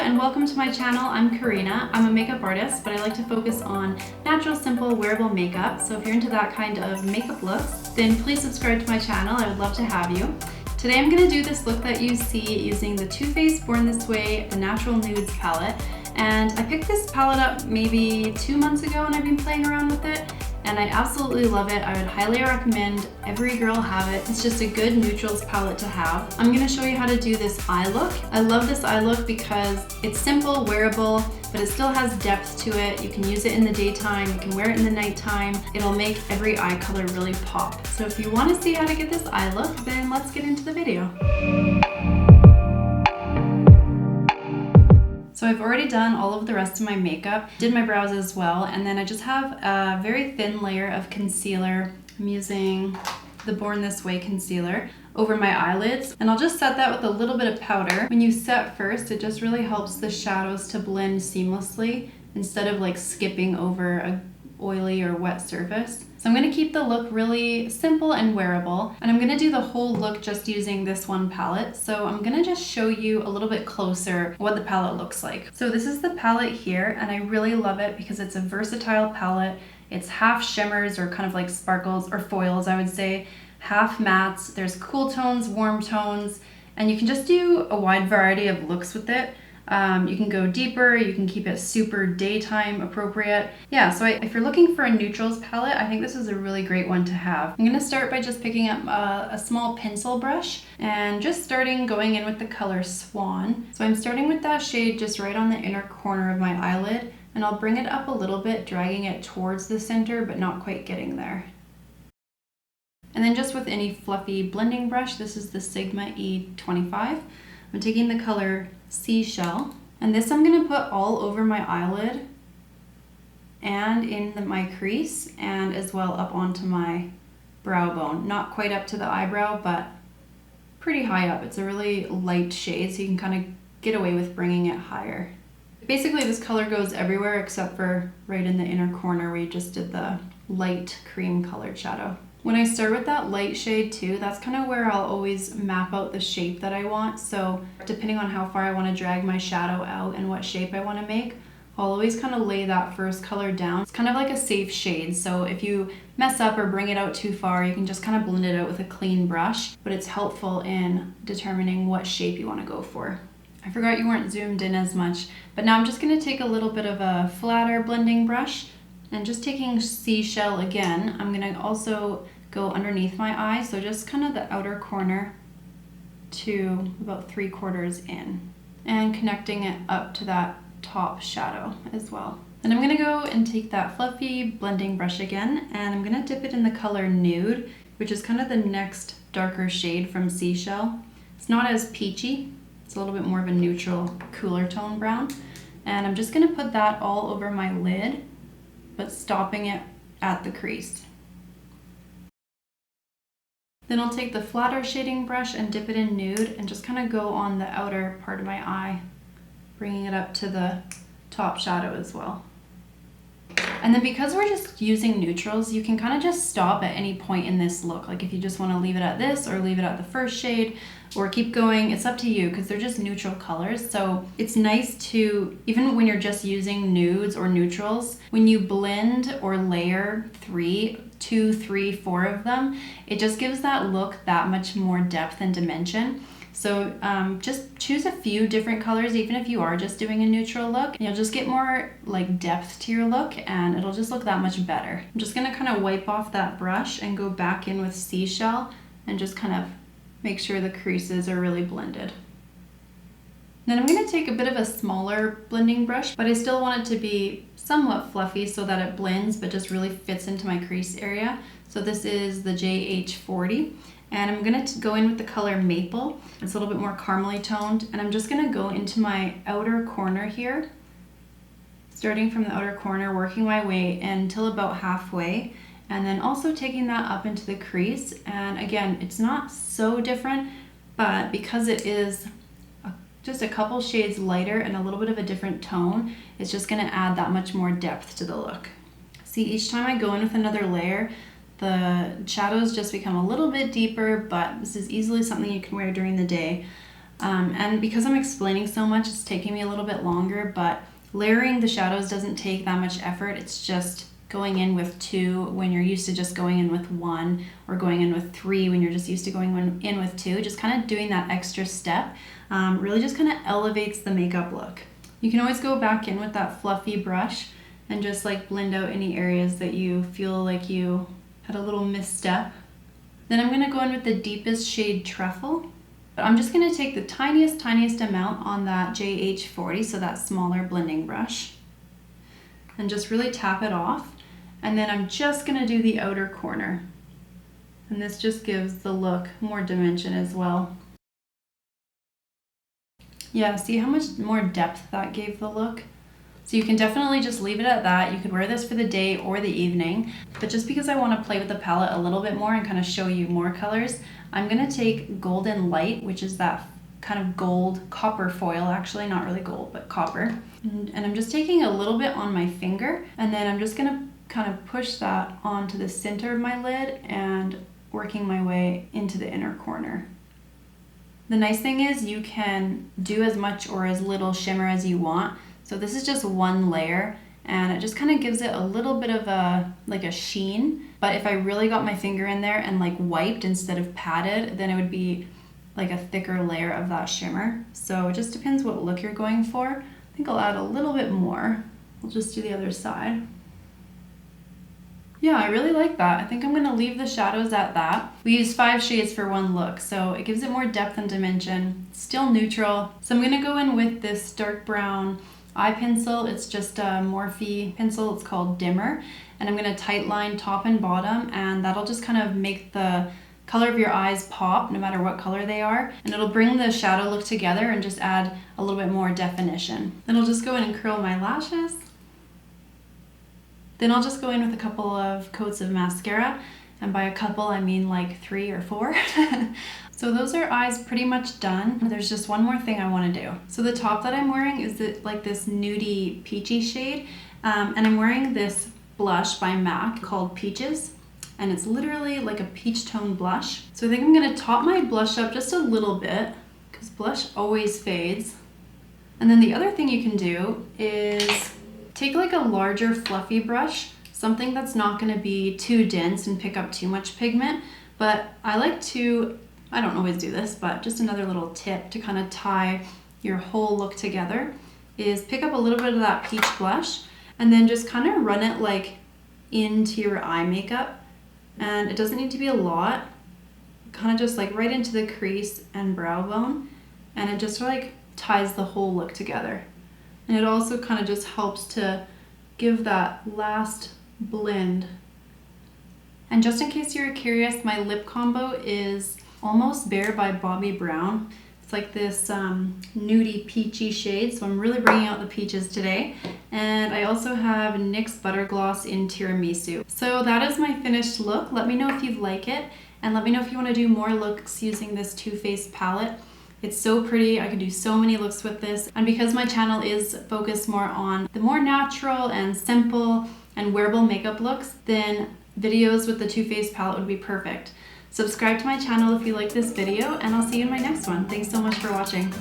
and welcome to my channel. I'm Karina. I'm a makeup artist, but I like to focus on natural, simple, wearable makeup. So if you're into that kind of makeup looks, then please subscribe to my channel. I would love to have you. Today I'm going to do this look that you see using the Too Faced Born This Way, the Natural Nudes Palette. And I picked this palette up maybe 2 months ago and I've been playing around with it. And I absolutely love it. I would highly recommend every girl have it. It's just a good neutrals palette to have. I'm gonna show you how to do this eye look. I love this eye look because it's simple, wearable, but it still has depth to it. You can use it in the daytime, you can wear it in the nighttime. It'll make every eye color really pop. So if you wanna see how to get this eye look, then let's get into the video. So I've already done all of the rest of my makeup, did my brows as well, and then I just have a very thin layer of concealer. I'm using the Born This Way concealer over my eyelids, and I'll just set that with a little bit of powder. When you set first, it just really helps the shadows to blend seamlessly instead of like skipping over a oily or wet surface. So I'm going to keep the look really simple and wearable, and I'm going to do the whole look just using this one palette. So I'm going to just show you a little bit closer what the palette looks like. So this is the palette here, and I really love it because it's a versatile palette. It's half shimmers or kind of like sparkles or foils, I would say, half mattes. There's cool tones, warm tones, and you can just do a wide variety of looks with it. You can go deeper, you can keep it super daytime appropriate. Yeah, so if you're looking for a neutrals palette, I think this is a really great one to have. I'm going to start by just picking up a small pencil brush and just going in with the color Swan. So I'm starting with that shade just right on the inner corner of my eyelid, and I'll bring it up a little bit, dragging it towards the center, but not quite getting there. And then just with any fluffy blending brush, this is the Sigma E25. I'm taking the color Seashell, and this I'm going to put all over my eyelid and in my crease, and as well up onto my brow bone. Not quite up to the eyebrow, but pretty high up. It's a really light shade, so you can kind of get away with bringing it higher. Basically, this color goes everywhere except for right in the inner corner where you just did the light cream colored shadow. When I start with that light shade too, that's kind of where I'll always map out the shape that I want. So depending on how far I want to drag my shadow out and what shape I want to make, I'll always kind of lay that first color down. It's kind of like a safe shade. So if you mess up or bring it out too far, you can just kind of blend it out with a clean brush, but it's helpful in determining what shape you want to go for. I forgot you weren't zoomed in as much, but now I'm just going to take a little bit of a flatter blending brush. And just taking Seashell again, I'm going to also go underneath my eye, so just kind of the outer corner to about 3/4 in, and connecting it up to that top shadow as well. And I'm going to go and take that fluffy blending brush again, and I'm going to dip it in the color Nude, which is kind of the next darker shade from Seashell. It's not as peachy, it's a little bit more of a neutral, cooler tone brown. And I'm just going to put that all over my lid, but stopping it at the crease. Then I'll take the flatter shading brush and dip it in Nude and just kind of go on the outer part of my eye, bringing it up to the top shadow as well. And then because we're just using neutrals, you can kind of just stop at any point in this look. Like if you just want to leave it at this or leave it at the first shade or keep going, it's up to you because they're just neutral colors. So it's nice to, even when you're just using nudes or neutrals, when you blend or layer 2, 3, 4 of them, it just gives that look that much more depth and dimension. So just choose a few different colors, even if you are just doing a neutral look, and you'll just get more like depth to your look and it'll just look that much better. I'm just gonna kind of wipe off that brush and go back in with Seashell and just kind of make sure the creases are really blended. Then I'm gonna take a bit of a smaller blending brush, but I still want it to be somewhat fluffy so that it blends but just really fits into my crease area. So this is the JH40. And I'm going to go in with the color Maple. It's a little bit more caramely toned. And I'm just going to go into my outer corner here, starting from the outer corner, working my way until about halfway. And then also taking that up into the crease. And again, it's not so different, but because it is just a couple shades lighter and a little bit of a different tone, it's just going to add that much more depth to the look. See, each time I go in with another layer, the shadows just become a little bit deeper, but this is easily something you can wear during the day. And because I'm explaining so much, it's taking me a little bit longer, but layering the shadows doesn't take that much effort. It's just going in with 2 when you're used to just going in with 1, or going in with 3 when you're just used to going in with 2. Just kind of doing that extra step really just kind of elevates the makeup look. You can always go back in with that fluffy brush and just like blend out any areas that you feel like you had a little misstep. Then I'm going to go in with the deepest shade Truffle. But I'm just going to take the tiniest amount on that JH40, so that smaller blending brush, and just really tap it off. And then I'm just going to do the outer corner. And this just gives the look more dimension as well. Yeah, see how much more depth that gave the look? So you can definitely just leave it at that. You could wear this for the day or the evening, but just because I want to play with the palette a little bit more and kind of show you more colors, I'm going to take Golden Light, which is that kind of gold copper foil, actually not really gold, but copper. And I'm just taking a little bit on my finger, and then I'm just going to kind of push that onto the center of my lid and working my way into the inner corner. The nice thing is you can do as much or as little shimmer as you want. So this is just 1 layer, and it just kind of gives it a little bit of a sheen. But if I really got my finger in there and like wiped instead of patted, then it would be like a thicker layer of that shimmer. So it just depends what look you're going for. I think I'll add a little bit more. We'll just do the other side. Yeah, I really like that. I think I'm going to leave the shadows at that. We use 5 shades for 1 look, so it gives it more depth and dimension. Still neutral. So I'm going to go in with this dark brown eye pencil. It's just a Morphe pencil. It's called Dimmer. And I'm going to tight line top and bottom, and that'll just kind of make the color of your eyes pop no matter what color they are. And it'll bring the shadow look together and just add a little bit more definition. Then I'll just go in and curl my lashes. Then I'll just go in with a couple of coats of mascara, and by a couple I mean like 3 or 4. So those are eyes pretty much done. There's just one more thing I want to do. So the top that I'm wearing is like this nudie peachy shade, and I'm wearing this blush by MAC called Peaches, and it's literally like a peach tone blush. So I think I'm going to top my blush up just a little bit, because blush always fades. And then the other thing you can do is take like a larger fluffy brush, something that's not going to be too dense and pick up too much pigment. But I like to, I don't always do this, but just another little tip to kind of tie your whole look together is pick up a little bit of that peach blush and then just kind of run it like into your eye makeup. And it doesn't need to be a lot, kind of just like right into the crease and brow bone, and it just like ties the whole look together. And it also kind of just helps to give that last blend. And just in case you're curious, my lip combo is Almost Bare by Bobbi Brown. It's like this nudie peachy shade, so I'm really bringing out the peaches today. And I also have NYX Butter Gloss in Tiramisu. So that is my finished look. Let me know if you like it, and let me know if you want to do more looks using this Too Faced palette. It's so pretty. I could do so many looks with this. And because my channel is focused more on the more natural and simple and wearable makeup looks, then videos with the Too Faced palette would be perfect. Subscribe to my channel if you like this video, and I'll see you in my next one. Thanks so much for watching.